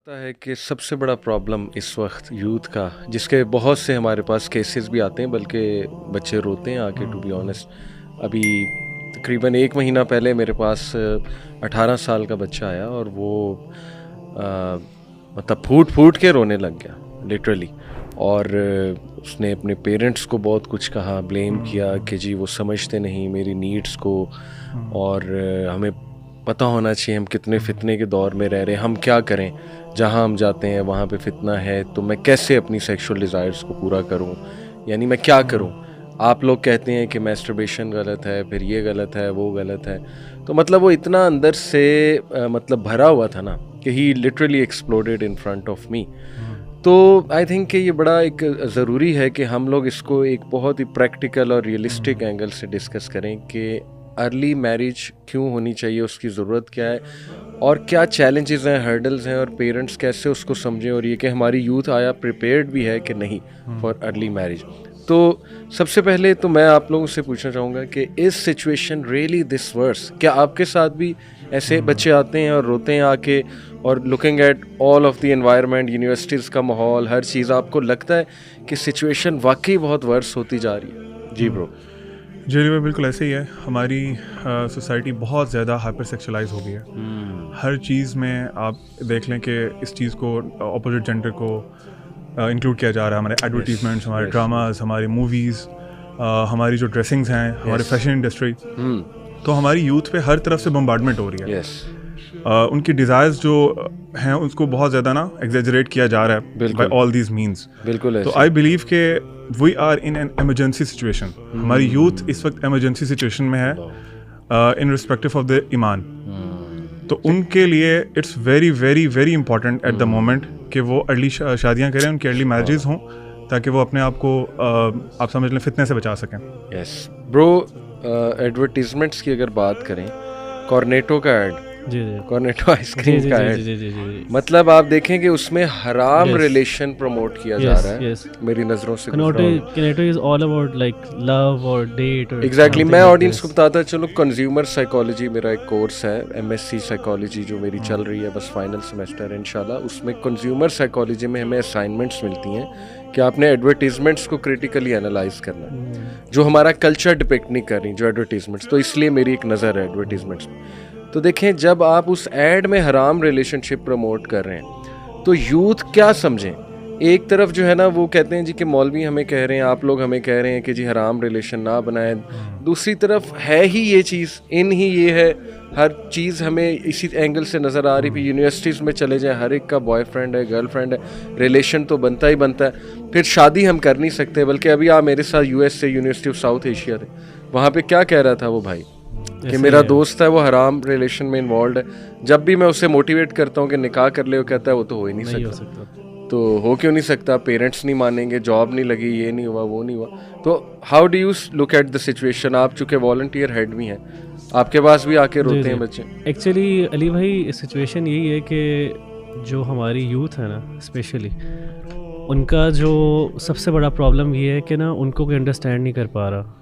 लगता है कि सबसे बड़ा प्रॉब्लम इस वक्त यूथ का, जिसके बहुत से हमारे पास केसेस भी आते हैं, बल्कि बच्चे रोते हैं आके, टू बी ऑनेस्ट। अभी तकरीबन 1 महीना पहले मेरे पास 18 साल का बच्चा आया और वो मतलब फूट फूट के रोने लग गया लिटरली। और उसने अपने पेरेंट्स को बहुत कुछ कहा, ब्लेम किया कि जी वो समझते नहीं मेरी नीड्स को, और हमें पता होना चाहिए हम कितने फितने के दौर में रह रहे हैं, हम क्या करें, जहाँ हम जाते हैं वहाँ पे फितना है, तो मैं कैसे अपनी सेक्सुअल डिज़ायर्स को पूरा करूँ, यानी मैं क्या करूँ। आप लोग कहते हैं कि मैस्टरबेशन गलत है, फिर ये गलत है, वो गलत है। तो मतलब वो इतना अंदर से मतलब भरा हुआ था ना कि he literally exploded in front of me. तो आई थिंक कि ये बड़ा एक ज़रूरी है कि हम लोग इसको एक बहुत ही प्रैक्टिकल और रियलिस्टिक एंगल से डिस्कस करें कि अर्ली मैरिज क्यों होनी चाहिए, उसकी ज़रूरत क्या है, और क्या चैलेंजेस हैं, हर्डल्स हैं, और पेरेंट्स कैसे उसको समझें, और ये कि हमारी यूथ आया प्रिपेयर्ड भी है कि नहीं फॉर अर्ली मैरिज। तो सबसे पहले तो मैं आप लोगों से पूछना चाहूँगा कि इस सिचुएशन रियली दिस वर्स, क्या आपके साथ भी ऐसे बच्चे आते हैं और रोते हैं आके, और looking at all of the environment, universities का माहौल, हर चीज़, आपको लगता है कि सिचुएशन वाकई बहुत वर्स होती जा रही है? जी ब्रो। जी भाई, बिल्कुल ऐसे ही है। हमारी सोसाइटी बहुत ज़्यादा हाइपर सेक्शुअलाइज हो गई है। हर चीज़ में आप देख लें कि इस चीज़ को, अपोजिट जेंडर को इंक्लूड किया जा रहा है। हमारे एडवर्टीजमेंट्स, हमारे ड्रामाज, हमारी मूवीज़, हमारी जो ड्रेसिंग्स हैं, हमारे फैशन इंडस्ट्री, तो हमारी यूथ पे हर तरफ से बम्बार्डमेंट हो रही है। उनकी डिज़ायर्स जो हैं उसको बहुत ज़्यादा ना एग्जेजरेट किया जा रहा है बाय ऑल दीज मीन्स। बिल्कुल। तो आई बिलीव के we are in an emergency situation. हमारी यूथ इस वक्त एमरजेंसी सिचुएशन में है इन रिस्पेक्टिव ऑफ द ईमान। तो उनके लिए it's very very very important at the moment कि वो अर्ली शादियाँ करें, उनकी अर्ली मैरिजेस हों, ताकि वो अपने आप को आप समझ लें फितने से बचा सकें। Yes bro. एडवर्टीजमेंट्स की अगर बात करें, कॉर्नेटो का ऐड, जी कॉर्नेटो आइसक्रीम का ऐड, जी। मतलब आप देखें कि उसमें हराम रिलेशन प्रमोट किया जा रहा है। मेरी नज़रों से Corneto is all about like love or date or exactly. मैं ऑडियंस को बताता चलो, कंज्यूमर साइकोलॉजी मेरा एक कोर्स है, एमएससी साइकोलॉजी जो मेरी चल रही है, बस फाइनल सेमेस्टर है इंशाल्लाह। उसमें कंज्यूमर साइकोलॉजी में हमें असाइनमेंट्स मिलती हैं कि आपने एडवर्टीजमेंट्स को क्रिटिकली एनालाइज करना है, जो हमारा कल्चर डिपिक्ट नहीं कर रही जो एडवर्टीजमेंट्स। तो इसलिए मेरी एक नज़र है एडवर्टीजमेंट्स में। तो देखें, जब आप उस एड में हराम रिलेशनशिप प्रमोट कर रहे हैं तो यूथ क्या समझें। एक तरफ जो है ना वो कहते हैं जी कि मौलवी हमें कह रहे हैं, आप लोग हमें कह रहे हैं कि जी हराम रिलेशन ना बनाएं। दूसरी तरफ है ही ये चीज़, इन ही ये है, हर चीज़ हमें इसी एंगल से नज़र आ रही है। यूनिवर्सिटीज़ में चले जाएं, हर एक का बॉयफ्रेंड है, गर्लफ्रेंड है, रिलेशन तो बनता ही बनता है। फिर शादी हम कर नहीं सकते। बल्कि अभी आप मेरे साथ यूएस से, यूनिवर्सिटी ऑफ साउथ एशिया थे, वहाँ पे क्या कह रहा था वो भाई कि मेरा दोस्त है वो हराम रिलेशन में इन्वॉल्व है। जब भी मैं उसे मोटिवेट करता हूँ कि निकाह कर ले, वो कहता है वो तो हो ही नहीं सकता। तो हो क्यों नहीं सकता? पेरेंट्स नहीं मानेंगे, जॉब नहीं लगी, ये नहीं हुआ, वो नहीं हुआ। तो how do you look at the situation? आप चूँकि वॉलंटियर हेड भी हैं, आपके पास भी आके रोते हैं बच्चे। एक्चुअली अली भाई, सिचुएशन यही है कि जो हमारी यूथ है ना, स्पेशली उनका जो सबसे बड़ा प्रॉब्लम ये है कि ना उनको कोई अंडरस्टैंड नहीं कर पा रहा।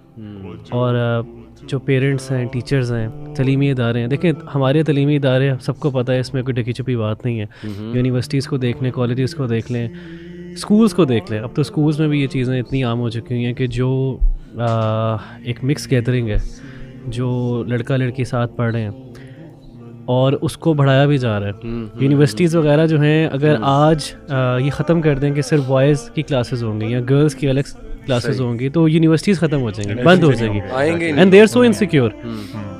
और जो पेरेंट्स हैं, टीचर्स हैं, तलीमी इदारे हैं, देखें हमारे तलीमी इदारे सबको पता है, इसमें कोई ढकी छुपी बात नहीं है। यूनिवर्सिटीज़ को देख लें, कॉलेजेस को देख लें, स्कूल्स को देख लें। अब तो स्कूल्स में भी ये चीज़ें इतनी आम हो चुकी हुई हैं कि जो एक मिक्स गैदरिंग है, जो लड़का लड़की साथ पढ़ रहे हैं और उसको बढ़ाया भी जा रहा है। यूनिवर्सिटीज़ वगैरह जो हैं, अगर आज ये ख़त्म कर दें कि सिर्फ बॉयज़ की क्लासेस होंगी या गर्ल्स की अलग क्लासेस होंगी, तो यूनिवर्सिटीज़ ख़त्म हो जाएंगी, बंद हो जाएंगी, and they are so insecure.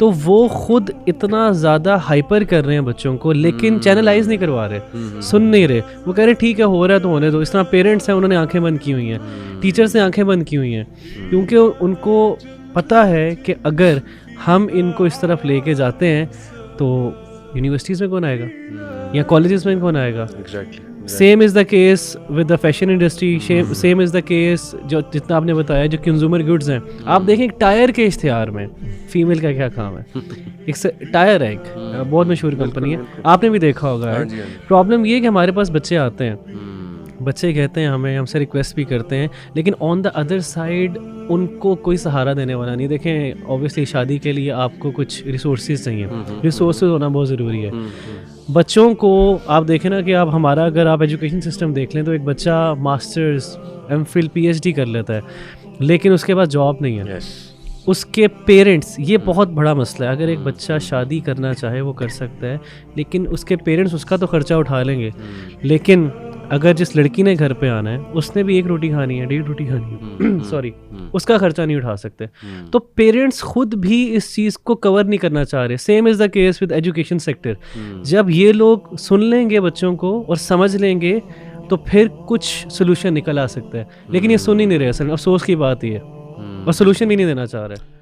तो वो खुद इतना ज़्यादा हाइपर कर रहे हैं बच्चों को, लेकिन चैनलाइज नहीं करवा रहे, सुन नहीं रहे। वो कह रहे ठीक है, हो रहा है तो होने दो। इस तरह पेरेंट्स हैं, उन्होंने आंखें बंद की हुई हैं, टीचर्स ने आंखें बंद की हुई हैं, क्योंकि उनको पता है कि अगर हम इनको इस तरफ लेके जाते हैं तो यूनिवर्सिटीज़ में कौन आएगा या कॉलेजेस में कौन आएगा। Same is the case with the fashion industry, same is the case जो जितना आपने बताया जो कंज्यूमर गुड्स हैं। आप देखें एक टायर के इश्तिहार में फीमेल का क्या काम है। एक टायर है, एक बहुत मशहूर कंपनी है, आपने भी देखा होगा। प्रॉब्लम ये है कि हमारे पास बच्चे आते हैं बच्चे कहते हैं हमें, हमसे रिक्वेस्ट भी करते हैं, लेकिन ऑन द अदर साइड उनको कोई सहारा देने वाला नहीं। देखें ऑब्वियसली शादी के लिए आपको कुछ रिसोर्सेज चाहिए, रिसोर्सेज होना बहुत ज़रूरी है। बच्चों को आप देखें ना कि आप हमारा अगर आप एजुकेशन सिस्टम देख लें तो एक बच्चा मास्टर्स, एमफिल, पीएचडी कर लेता है, लेकिन उसके पास जॉब नहीं है। उसके पेरेंट्स, ये बहुत बड़ा मसला है। अगर एक बच्चा शादी करना चाहे वो कर सकता है, लेकिन उसके पेरेंट्स उसका तो खर्चा उठा लेंगे, लेकिन अगर जिस लड़की ने घर पे आना है उसने भी 1 रोटी खानी है, 1.5 रोटी खानी है सॉरी, उसका खर्चा नहीं उठा सकते। तो पेरेंट्स खुद भी इस चीज़ को कवर नहीं करना चाह रहे। Same is the case with education sector. जब ये लोग सुन लेंगे बच्चों को और समझ लेंगे तो फिर कुछ सोल्यूशन निकल आ सकता है, लेकिन ये सुन ही नहीं रहे। असल अफसोस की बात ये है, और सोल्यूशन भी नहीं देना चाह रहे।